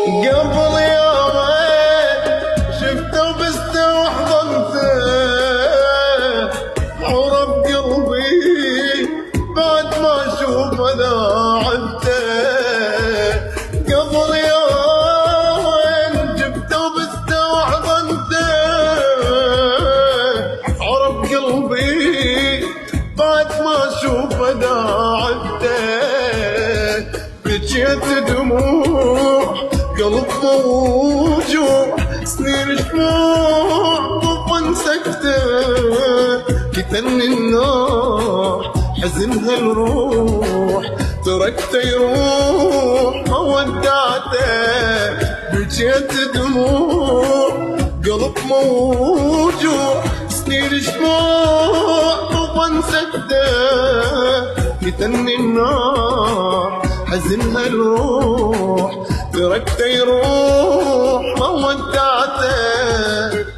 قبل يومين شفته وبسته وحضنته، عرب قلبي بعد ما اشوفه ذاعبته. قبل يومين جبته وبسته وحضنته، عرب قلبي بعد ما اشوفه ذاعبته. بجيت دموع قلب موجوع، سنين شموع طفن سكته. كتن النار حزنها الروح، تركته يروح ما ودعته. بجيت دموع قلب موجوع، سنين شموع طفن سكته. كتن النار حزنها الروح، تركته يروح ما ودعته.